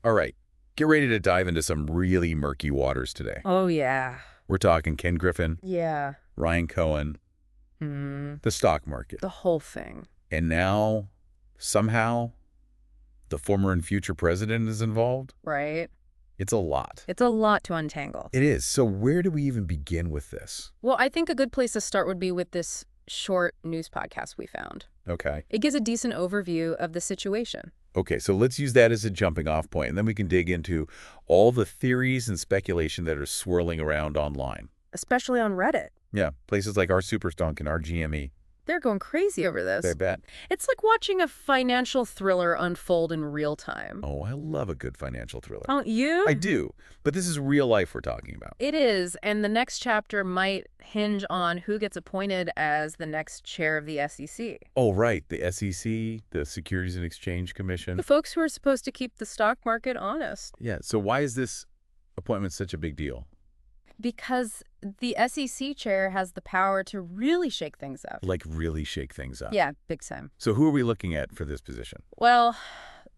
All right, get ready to dive into some really murky waters today. Oh, yeah. We're talking Ken Griffin, Yeah. Ryan Cohen, Hmm. the stock market. The whole thing. And now, somehow, the former and future president is involved? Right? It's a lot. It's a lot to untangle. It is. So where do we even begin with this? Well, I think a good place to start would be with this short news podcast we found. Okay. It gives a decent overview of the situation. Okay, so let's use that as a jumping off point, and then we can dig into all the theories and speculation that are swirling around online. Especially on Reddit. Yeah, places like our Superstonk and our GME. They're going crazy over this. I bet. It's like watching a financial thriller unfold in real time. Oh, I love a good financial thriller. Don't you? I do, but this is real life we're talking about. It is, and the next chapter might hinge on who gets appointed as the next chair of the SEC. Oh, right, the SEC, the Securities and Exchange Commission. The folks who are supposed to keep the stock market honest. Yeah, so why is this appointment such a big deal? Because the SEC chair has the power to really shake things up. Like really shake things up. Yeah, big time. So who are we looking at for this position? Well,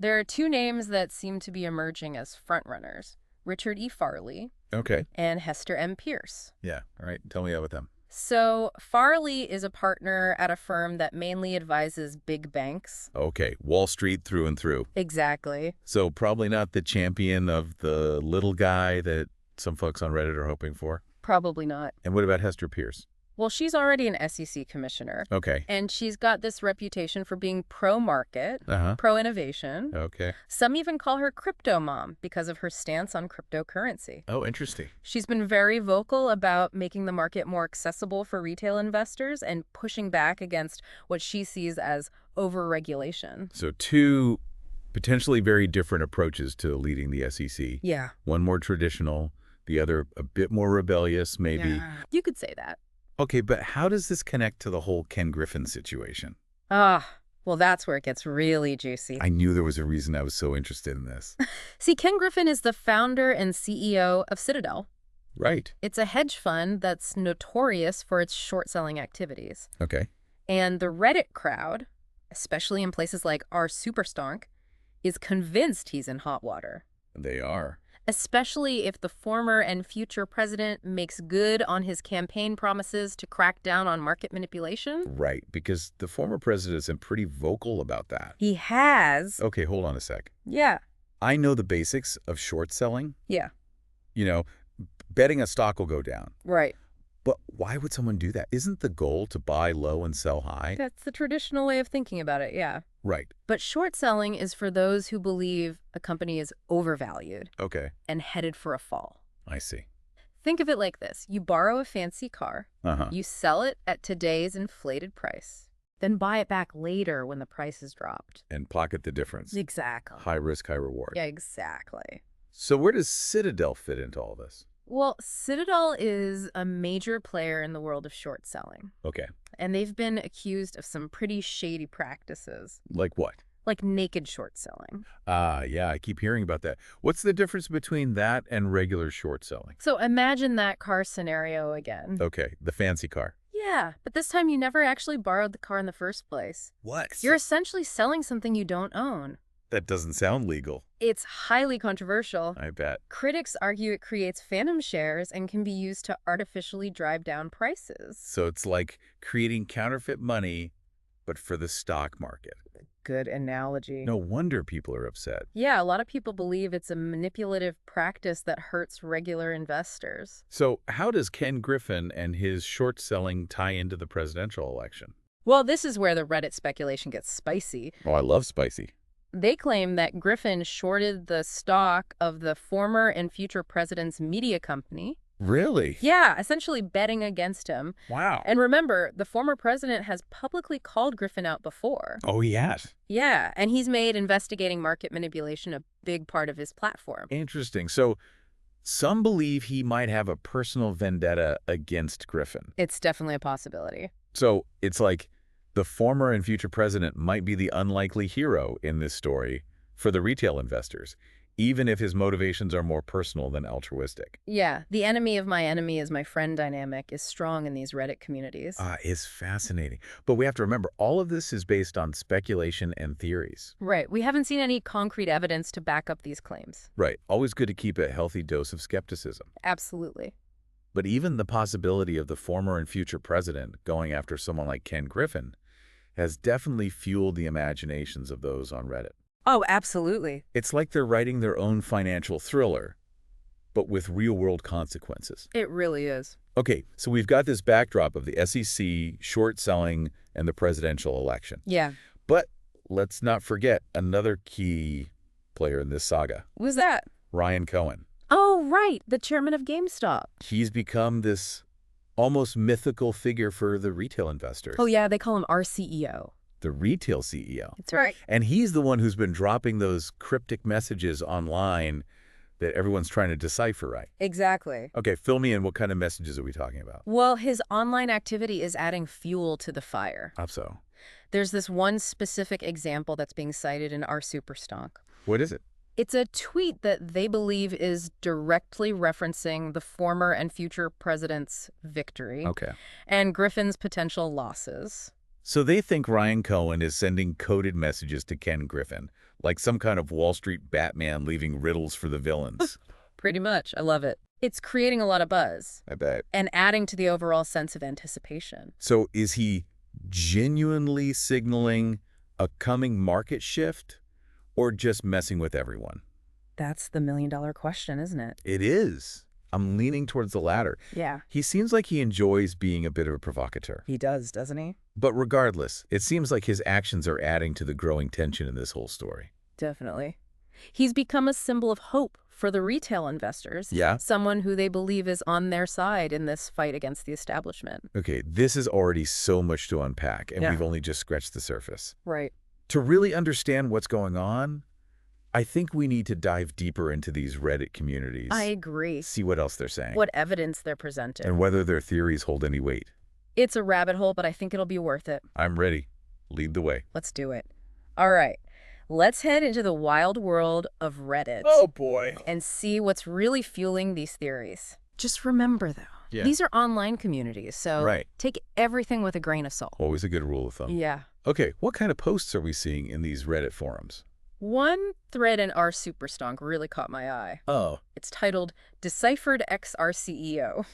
there are two names that seem to be emerging as frontrunners. Richard E. Farley Okay. and Hester M. Pierce. Yeah, all right, tell me about them. So Farley is a partner at a firm that mainly advises big banks. Okay, Wall Street through and through. Exactly. So probably not the champion of the little guy that some folks on Reddit are hoping for. Probably not. And what about Hester Pierce? Well, she's already an SEC commissioner. Okay. And she's got this reputation for being pro-market, Uh-huh. pro-innovation. Okay. Some even call her crypto mom because of her stance on cryptocurrency. Oh, interesting. She's been very vocal about making the market more accessible for retail investors and pushing back against what she sees as over-regulation. So two potentially very different approaches to leading the SEC. Yeah. One more traditional, the other a bit more rebellious, maybe. Yeah. You could say that. Okay, but how does this connect to the whole Ken Griffin situation? Well, that's where it gets really juicy. I knew there was a reason I was so interested in this. See, Ken Griffin is the founder and CEO of Citadel. Right. It's a hedge fund that's notorious for its short-selling activities. Okay. And the Reddit crowd, especially in places like our Superstonk, is convinced he's in hot water. They are. Especially if the former and future president makes good on his campaign promises to crack down on market manipulation. Right, because the former president has been pretty vocal about that. He has. Okay, hold on a sec. Yeah. I know the basics of short selling. Yeah. You know, betting a stock will go down. Right. But why would someone do that? Isn't the goal to buy low and sell high? That's the traditional way of thinking about it, yeah. Right. But short selling is for those who believe a company is overvalued Okay, and headed for a fall. I see. Think of it like this. You borrow a fancy car, Uh-huh. you sell it at today's inflated price, then buy it back later when the price has dropped. And pocket the difference. Exactly. High risk, high reward. Yeah, exactly. So where does Citadel fit into all this? Well, Citadel is a major player in the world of short selling, Okay. and they've been accused of some pretty shady practices, Like what? like naked short selling. Yeah, I keep hearing about that. What's the difference between that and regular short selling? So imagine that car scenario again. Okay, the fancy car. Yeah, but this time you never actually borrowed the car in the first place. What? You're essentially selling something you don't own. That doesn't sound legal. It's highly controversial. I bet. Critics argue it creates phantom shares and can be used to artificially drive down prices. So it's like creating counterfeit money, but for the stock market. Good analogy. No wonder people are upset. Yeah, a lot of people believe it's a manipulative practice that hurts regular investors. So how does Ken Griffin and his short selling tie into the presidential election? Well, this is where the Reddit speculation gets spicy. Oh, I love spicy. They claim that Griffin shorted the stock of the former and future president's media company. Really? Yeah, essentially betting against him. Wow. And remember, the former president has publicly called Griffin out before. Oh, he has. Yeah, and he's made investigating market manipulation a big part of his platform. Interesting. So some believe he might have a personal vendetta against Griffin. It's definitely a possibility. So it's like the former and future president might be the unlikely hero in this story for the retail investors. even if his motivations are more personal than altruistic. Yeah, the enemy of my enemy is my friend dynamic is strong in these Reddit communities. Is fascinating. But we have to remember, all of this is based on speculation and theories. Right, we haven't seen any concrete evidence to back up these claims. Right. Always good to keep a healthy dose of skepticism. Absolutely. But even the possibility of the former and future president going after someone like Ken Griffin has definitely fueled the imaginations of those on Reddit. Oh, absolutely. It's like they're writing their own financial thriller, but with real-world consequences. It really is. Okay, so we've got this backdrop of the SEC, short selling, and the presidential election. Yeah. But let's not forget another key player in this saga, Who's that? Ryan Cohen. Oh, right, the chairman of GameStop. He's become this almost mythical figure for the retail investors. Oh, yeah, they call him our CEO. The retail CEO. That's right. And he's the one who's been dropping those cryptic messages online that everyone's trying to decipher, right? Exactly. Okay, fill me in. What kind of messages are we talking about? Well, his online activity is adding fuel to the fire. How so? There's this one specific example that's being cited in our Superstonk. What is it? It's a tweet that they believe is directly referencing the former and future president's victory Okay. and Griffin's potential losses. So they think Ryan Cohen is sending coded messages to Ken Griffin, like some kind of Wall Street Batman leaving riddles for the villains. Pretty much. I love it. It's creating a lot of buzz I bet. and adding to the overall sense of anticipation. So is he genuinely signaling a coming market shift or just messing with everyone? That's the million-dollar question, isn't it? It is. I'm leaning towards the latter. Yeah. He seems like he enjoys being a bit of a provocateur. He does, doesn't he? But regardless, it seems like his actions are adding to the growing tension in this whole story. Definitely. He's become a symbol of hope for the retail investors. Yeah? Someone who they believe is on their side in this fight against the establishment. Okay, this is already so much to unpack, and Yeah. we've only just scratched the surface. Right. To really understand what's going on, I think we need to dive deeper into these Reddit communities. I agree. See what else they're saying. What evidence they're presenting. And whether their theories hold any weight. It's a rabbit hole, but I think it'll be worth it. I'm ready. Lead the way. Let's do it. All right. Let's head into the wild world of Reddit boy. and see what's really fueling these theories. Just remember, though, Yeah. these are online communities, so Right. take everything with a grain of salt. Always a good rule of thumb. Yeah. Okay, what kind of posts are we seeing in these Reddit forums? One thread in our Superstonk really caught my eye. Oh. It's titled Deciphered XRCEO.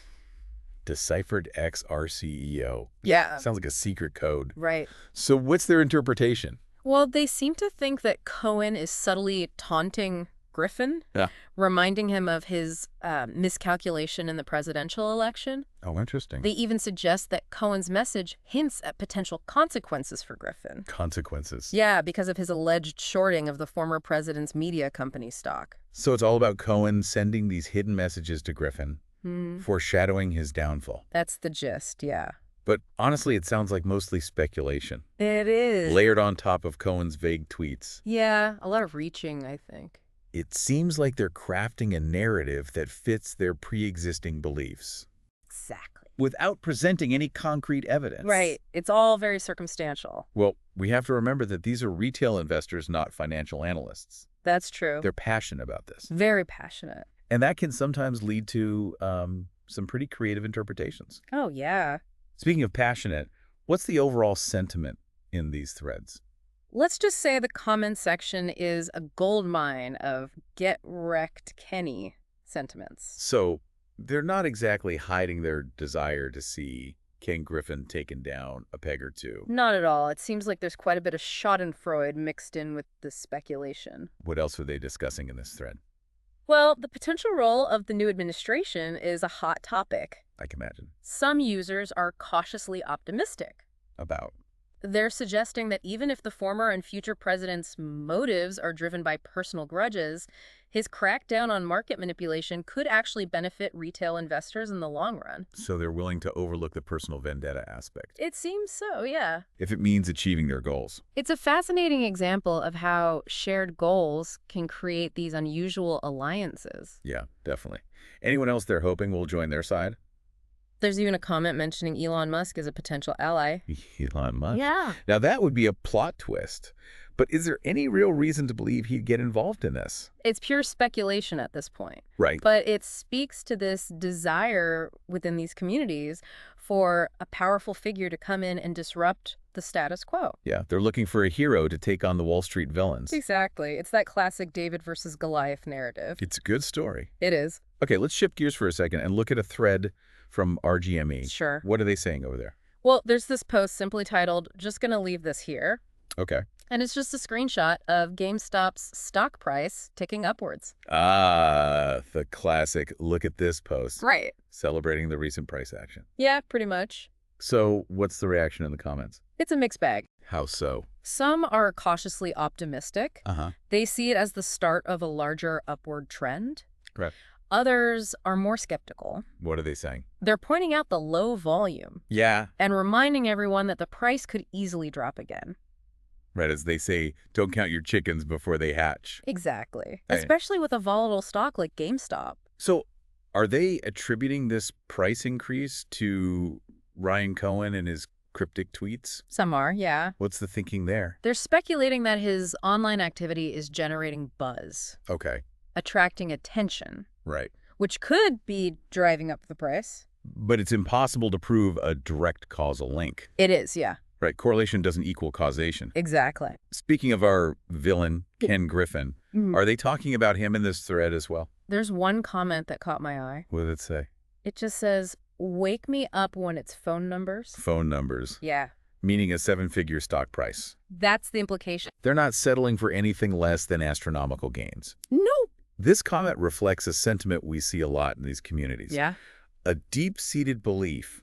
Deciphered XRCEO. Yeah. Sounds like a secret code. Right. So what's their interpretation? Well, they seem to think that Cohen is subtly taunting Griffin, Yeah. reminding him of his miscalculation in the presidential election. Oh, interesting. They even suggest that Cohen's message hints at potential consequences for Griffin. Consequences. Yeah, because of his alleged shorting of the former president's media company stock. So it's all about Cohen sending these hidden messages to Griffin, foreshadowing his downfall. That's the gist, yeah. But honestly, it sounds like mostly speculation, It is. layered on top of Cohen's vague tweets. Yeah, a lot of reaching, I think. It seems like they're crafting a narrative that fits their pre-existing beliefs, Exactly. without presenting any concrete evidence. Right. It's all very circumstantial. Well, we have to remember that these are retail investors, not financial analysts. That's true. They're passionate about this. Very passionate. And that can sometimes lead to some pretty creative interpretations. Oh, yeah. Speaking of passionate, what's the overall sentiment in these threads? Let's just say the comment section is a goldmine of get wrecked Kenny sentiments. So they're not exactly hiding their desire to see Ken Griffin taken down a peg or two. Not at all. It seems like there's quite a bit of schadenfreude mixed in with the speculation. What else are they discussing in this thread? Well, the potential role of the new administration is a hot topic. I can imagine. Some users are cautiously optimistic. About. They're suggesting that even if the former and future president's motives are driven by personal grudges, his crackdown on market manipulation could actually benefit retail investors in the long run. So they're willing to overlook the personal vendetta aspect, It seems so, yeah. if it means achieving their goals. It's a fascinating example of how shared goals can create these unusual alliances. Yeah, definitely. Anyone else they're hoping will join their side? There's even a comment mentioning Elon Musk as a potential ally. Elon Musk. Yeah. Now that would be a plot twist. But is there any real reason to believe he'd get involved in this? It's pure speculation at this point. Right. But it speaks to this desire within these communities for a powerful figure to come in and disrupt the status quo. Yeah, they're looking for a hero to take on the Wall Street villains. Exactly. It's that classic David versus Goliath narrative. It's a good story. It is. Okay, let's shift gears for a second and look at a thread from RGME. Sure. What are they saying over there? Well, there's this post simply titled, "Just Gonna Leave This Here." Okay. And it's just a screenshot of GameStop's stock price ticking upwards. Ah, the classic look at this post. Right. Celebrating the recent price action. Yeah, pretty much. So what's the reaction in the comments? It's a mixed bag. How so? Some are cautiously optimistic. Uh-huh. They see it as the start of a larger upward trend. Correct. Others are more skeptical. What are they saying? They're pointing out the low volume Yeah. and reminding everyone that the price could easily drop again. Right, as they say, don't count your chickens before they hatch. Exactly. Hey. Especially with a volatile stock like GameStop. So are they attributing this price increase to Ryan Cohen and his cryptic tweets? Some are, yeah. What's the thinking there? They're speculating that his online activity is generating buzz, Okay, attracting attention, right. which could be driving up the price. But it's impossible to prove a direct causal link. It is, yeah. Right, correlation doesn't equal causation. Exactly. Speaking of our villain, Ken Griffin, are they talking about him in this thread as well? There's one comment that caught my eye. What did it say? It just says, "Wake me up when it's phone numbers." Phone numbers, Yeah. meaning a seven-figure stock price. That's the implication. They're not settling for anything less than astronomical gains. Nope. This comment reflects a sentiment we see a lot in these communities. Yeah. A deep-seated belief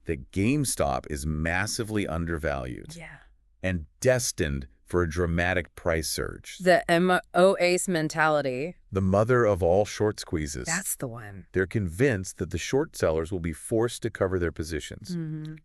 that GameStop is massively undervalued Yeah. and destined for a dramatic price surge. The MOACE mentality. The mother of all short squeezes. That's the one. They're convinced that the short sellers will be forced to cover their positions,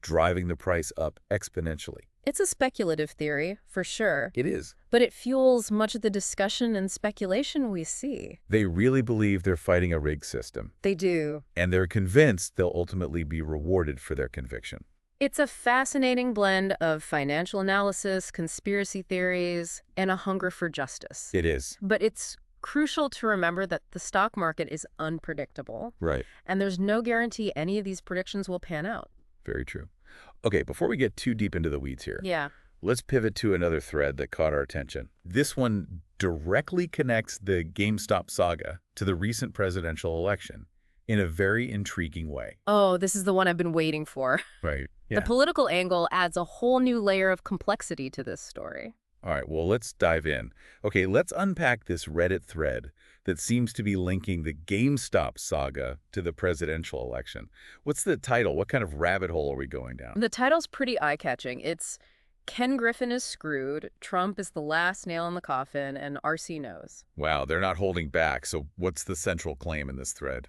driving the price up exponentially. It's a speculative theory, for sure, It is. but it fuels much of the discussion and speculation we see. They really believe they're fighting a rigged system, They do. and they're convinced they'll ultimately be rewarded for their conviction. It's a fascinating blend of financial analysis, conspiracy theories, and a hunger for justice. It is. But it's crucial to remember that the stock market is unpredictable, Right. and there's no guarantee any of these predictions will pan out. Very true. Okay, before we get too deep into the weeds here, Yeah. let's pivot to another thread that caught our attention. This one directly connects the GameStop saga to the recent presidential election in a very intriguing way. Oh, this is the one I've been waiting for. Right. The Yeah. political angle adds a whole new layer of complexity to this story. All right, well, let's dive in. Okay, let's unpack this Reddit thread that seems to be linking the GameStop saga to the presidential election. What's the title? What kind of rabbit hole are we going down? The title's pretty eye-catching. It's "Ken Griffin is screwed, Trump is the last nail in the coffin, and RC knows." Wow, they're not holding back. So what's the central claim in this thread?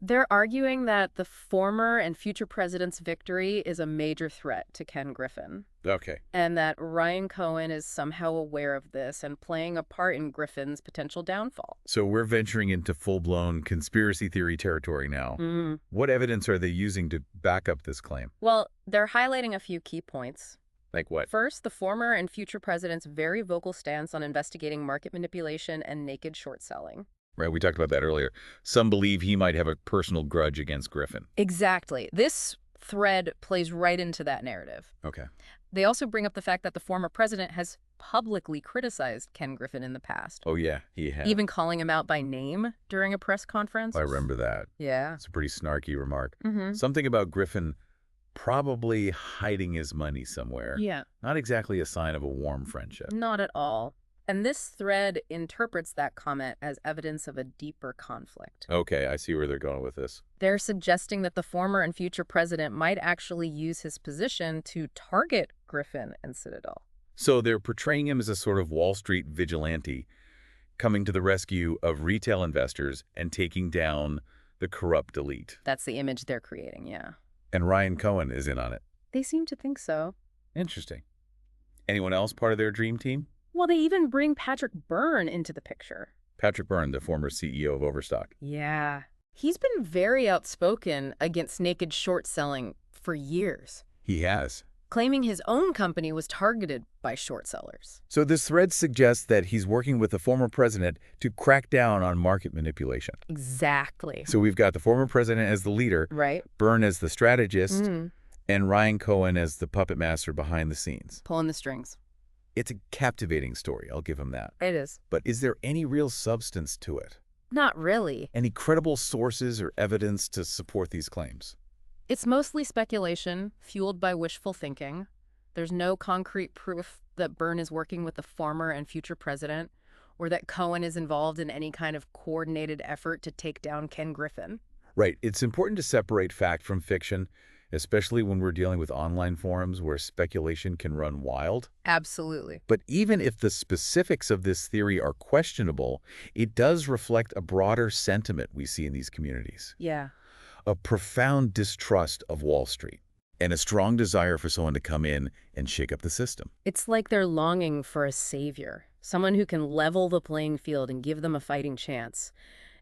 They're arguing that the former and future president's victory is a major threat to Ken Griffin, Okay. and that Ryan Cohen is somehow aware of this and playing a part in Griffin's potential downfall. So we're venturing into full-blown conspiracy theory territory now. What evidence are they using to back up this claim? Well, they're highlighting a few key points. Like what? First, the former and future president's very vocal stance on investigating market manipulation and naked short selling. Right, we talked about that earlier. Some believe he might have a personal grudge against Griffin. Exactly. This thread plays right into that narrative. Okay. They also bring up the fact that the former president has publicly criticized Ken Griffin in the past, Oh, yeah, he has. even calling him out by name during a press conference. I remember that. Yeah. It's a pretty snarky remark. Mm-hmm. Something about Griffin probably hiding his money somewhere. Yeah. Not exactly a sign of a warm friendship. Not at all. And this thread interprets that comment as evidence of a deeper conflict. Okay, I see where they're going with this. They're suggesting that the former and future president might actually use his position to target Griffin and Citadel. So they're portraying him as a sort of Wall Street vigilante, coming to the rescue of retail investors and taking down the corrupt elite. That's the image they're creating, yeah. And Ryan Cohen is in on it. They seem to think so. Interesting. Anyone else part of their dream team? Well, they even bring Patrick Byrne into the picture. Patrick Byrne, the former CEO of Overstock. Yeah. He's been very outspoken against naked short selling for years. He has. claiming his own company was targeted by short sellers. So this thread suggests that he's working with the former president to crack down on market manipulation. Exactly. So we've got the former president as the leader, Right? Byrne as the strategist, Mm, and Ryan Cohen as the puppet master behind the scenes. pulling the strings. It's a captivating story, I'll give him that. It is. But is there any real substance to it? Not really. Any credible sources or evidence to support these claims? It's mostly speculation, fueled by wishful thinking. There's no concrete proof that Byrne is working with the former and future president, or that Cohen is involved in any kind of coordinated effort to take down Ken Griffin. Right. It's important to separate fact from fiction, especially when we're dealing with online forums where speculation can run wild. Absolutely. But even if the specifics of this theory are questionable, it does reflect a broader sentiment we see in these communities. Yeah. A profound distrust of Wall Street and a strong desire for someone to come in and shake up the system. It's like they're longing for a savior, someone who can level the playing field and give them a fighting chance.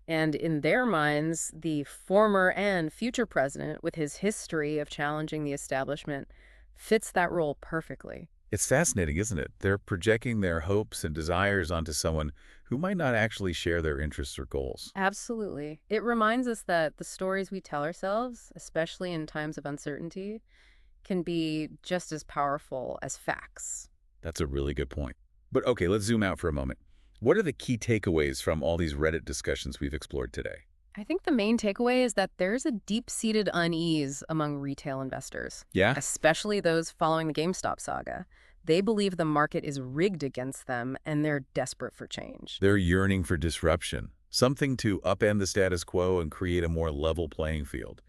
And in their minds, the former and future president, with his history of challenging the establishment, fits that role perfectly. It's fascinating, isn't it? They're projecting their hopes and desires onto someone who might not actually share their interests or goals. Absolutely. It reminds us that the stories we tell ourselves, especially in times of uncertainty, can be just as powerful as facts. That's a really good point. But okay, let's zoom out for a moment. What are the key takeaways from all these Reddit discussions we've explored today? I think the main takeaway is that there's a deep-seated unease among retail investors, Yeah? especially those following the GameStop saga. They believe the market is rigged against them, and they're desperate for change. They're yearning for disruption, something to upend the status quo and create a more level playing field.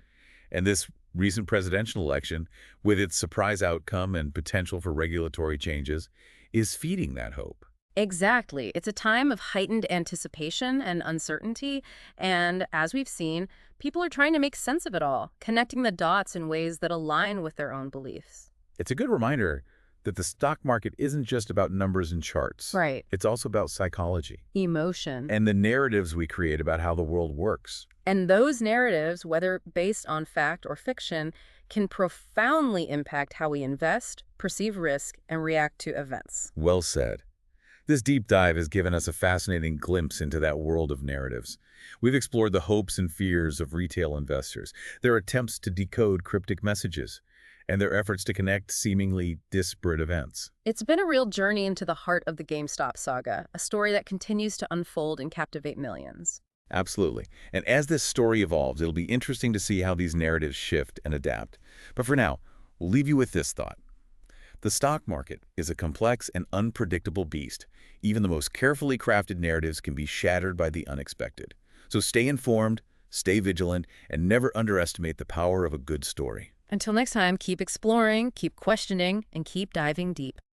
And this recent presidential election, with its surprise outcome and potential for regulatory changes, is feeding that hope. Exactly. It's a time of heightened anticipation and uncertainty, and as we've seen, people are trying to make sense of it all, connecting the dots in ways that align with their own beliefs. It's a good reminder that the stock market isn't just about numbers and charts. Right. It's also about psychology Emotion. and the narratives we create about how the world works. And those narratives, whether based on fact or fiction, can profoundly impact how we invest, perceive risk, and react to events. Well said. This deep dive has given us a fascinating glimpse into that world of narratives. We've explored the hopes and fears of retail investors, their attempts to decode cryptic messages, and their efforts to connect seemingly disparate events. It's been a real journey into the heart of the GameStop saga, a story that continues to unfold and captivate millions. Absolutely. And as this story evolves, it'll be interesting to see how these narratives shift and adapt. But for now, we'll leave you with this thought. The stock market is a complex and unpredictable beast. Even the most carefully crafted narratives can be shattered by the unexpected. So stay informed, stay vigilant, and never underestimate the power of a good story. Until next time, keep exploring, keep questioning, and keep diving deep.